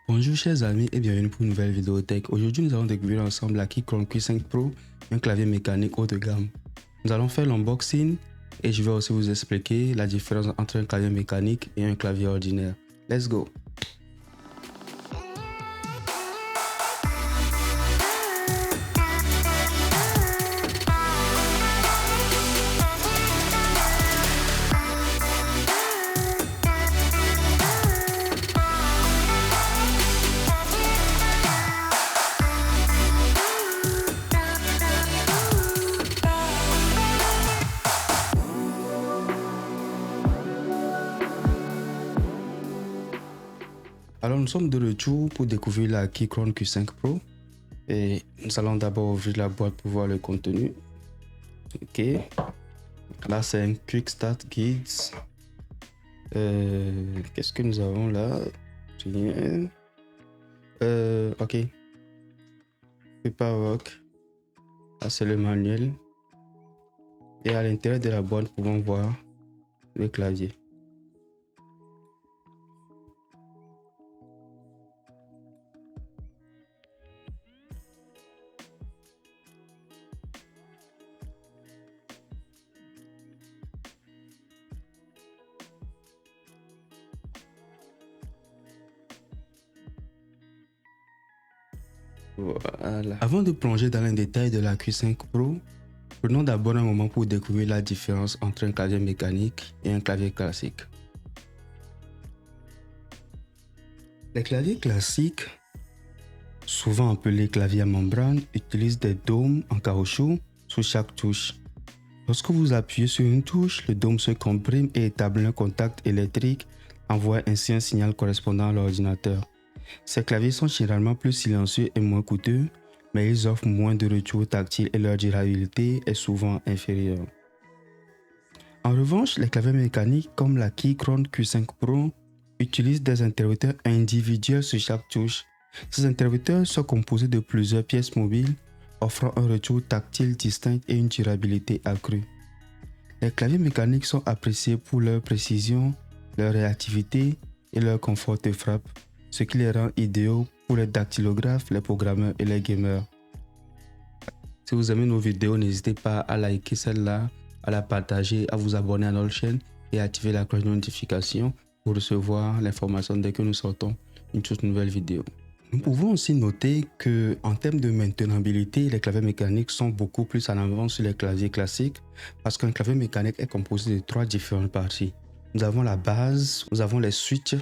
Bonjour chers amis et bienvenue pour une nouvelle vidéo tech. Aujourd'hui nous allons découvrir ensemble la Keychron Q5 Pro, un clavier mécanique haut de gamme. Nous allons faire l'unboxing et je vais aussi vous expliquer la différence entre un clavier mécanique et un clavier ordinaire. Let's go! Alors nous sommes de retour pour découvrir la Keychron Q5 Pro et nous allons d'abord ouvrir la boîte pour voir le contenu. Ok, là c'est un Quick Start Guides. Qu'est-ce que nous avons là? Ok, Paperwork. Là c'est le manuel et à l'intérieur de la boîte nous pouvons voir le clavier. Voilà. Avant de plonger dans les détails de la Q5 Pro, prenons d'abord un moment pour découvrir la différence entre un clavier mécanique et un clavier classique. Les claviers classiques, souvent appelés claviers à membrane, utilisent des dômes en caoutchouc sous chaque touche. Lorsque vous appuyez sur une touche, le dôme se comprime et établit un contact électrique, envoie ainsi un signal correspondant à l'ordinateur. Ces claviers sont généralement plus silencieux et moins coûteux, mais ils offrent moins de retour tactile et leur durabilité est souvent inférieure. En revanche, les claviers mécaniques comme la Keychron Q5 Pro utilisent des interrupteurs individuels sur chaque touche. Ces interrupteurs sont composés de plusieurs pièces mobiles, offrant un retour tactile distinct et une durabilité accrue. Les claviers mécaniques sont appréciés pour leur précision, leur réactivité et leur confort de frappe, ce qui les rend idéaux pour les dactylographes, les programmeurs et les gamers. Si vous aimez nos vidéos, n'hésitez pas à liker celle-là, à la partager, à vous abonner à notre chaîne et à activer la cloche de notification pour recevoir l'information dès que nous sortons une toute nouvelle vidéo. Nous pouvons aussi noter que en termes de maintenabilité, les claviers mécaniques sont beaucoup plus en avance sur les claviers classiques parce qu'un clavier mécanique est composé de 3 différentes parties. Nous avons la base, nous avons les switches,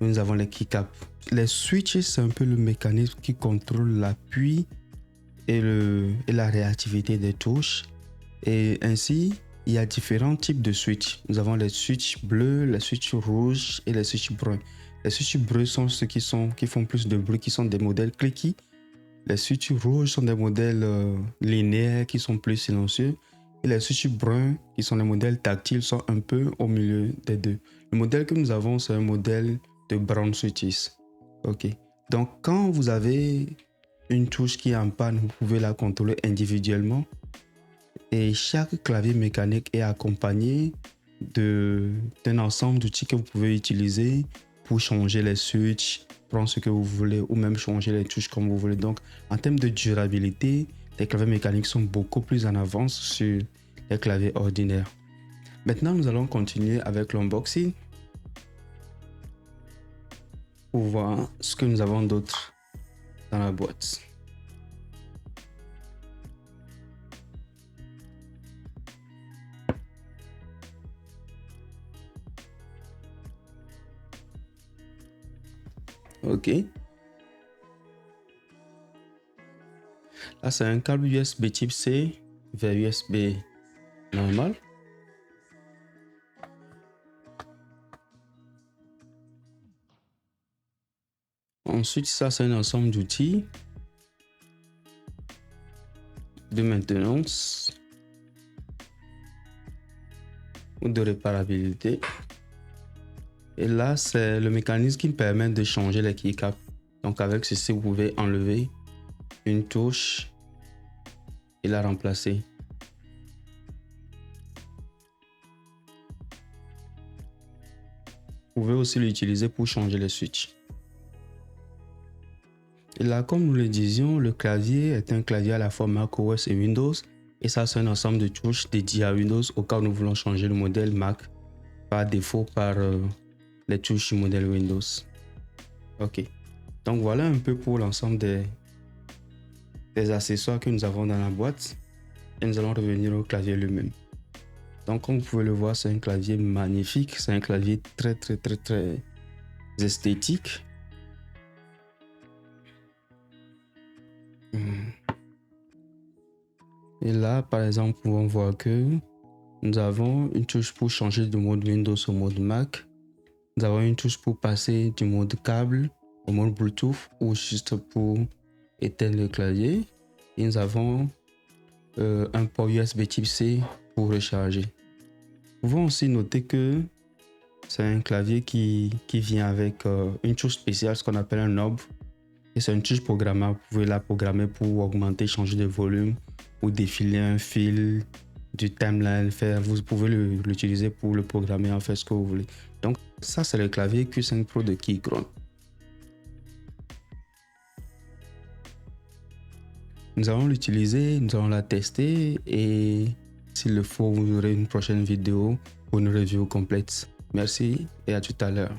nous avons les keycaps. Les switches, c'est un peu le mécanisme qui contrôle l'appui et la réactivité des touches. Et ainsi, il y a différents types de switches. Nous avons les switches bleus, les switches rouges et les switches bruns. Les switches bleus sont ceux qui font plus de bruit, qui sont des modèles clicky. Les switches rouges sont des modèles linéaires qui sont plus silencieux. Et les switches bruns, qui sont les modèles tactiles, sont un peu au milieu des deux. Le modèle que nous avons, c'est un modèle de brown switches. Ok. Donc, quand vous avez une touche qui est en panne, vous pouvez la contrôler individuellement. Et chaque clavier mécanique est accompagné d'un ensemble d'outils que vous pouvez utiliser pour changer les switches, prendre ce que vous voulez ou même changer les touches comme vous voulez. Donc, en termes de durabilité, les claviers mécaniques sont beaucoup plus en avance sur les claviers ordinaires. Maintenant, nous allons continuer avec l'unboxing pour voir ce que nous avons d'autre dans la boîte. Ok. Là, c'est un câble USB type C vers USB normal. Ensuite, ça, c'est un ensemble d'outils de maintenance ou de réparabilité. Et là, c'est le mécanisme qui permet de changer les keycaps. Donc, avec ceci, vous pouvez enlever une touche et la remplacer. Vous pouvez aussi l'utiliser pour changer les switches. Et là, comme nous le disions, le clavier est un clavier à la fois macOS et Windows. Et ça, c'est un ensemble de touches dédiées à Windows au cas où nous voulons changer le modèle Mac par défaut par les touches du modèle Windows. Ok. Donc voilà un peu pour l'ensemble des accessoires que nous avons dans la boîte. Et nous allons revenir au clavier lui-même. Donc comme vous pouvez le voir, c'est un clavier magnifique. C'est un clavier très esthétique. Et là, par exemple, nous pouvons voir que nous avons une touche pour changer de mode Windows au mode Mac. Nous avons une touche pour passer du mode câble au mode Bluetooth ou juste pour éteindre le clavier. Et nous avons un port USB type C pour recharger. Nous pouvons aussi noter que c'est un clavier qui vient avec une touche spéciale, ce qu'on appelle un knob. Et c'est une touche programmable. Vous pouvez la programmer pour augmenter, changer de volume ou défiler un fil du timeline. Vous pouvez l'utiliser pour le programmer, en fait ce que vous voulez. Donc ça, c'est le clavier Q5 Pro de Keychron. Nous allons l'utiliser, nous allons la tester et s'il le faut, vous aurez une prochaine vidéo pour une review complète. Merci et à tout à l'heure.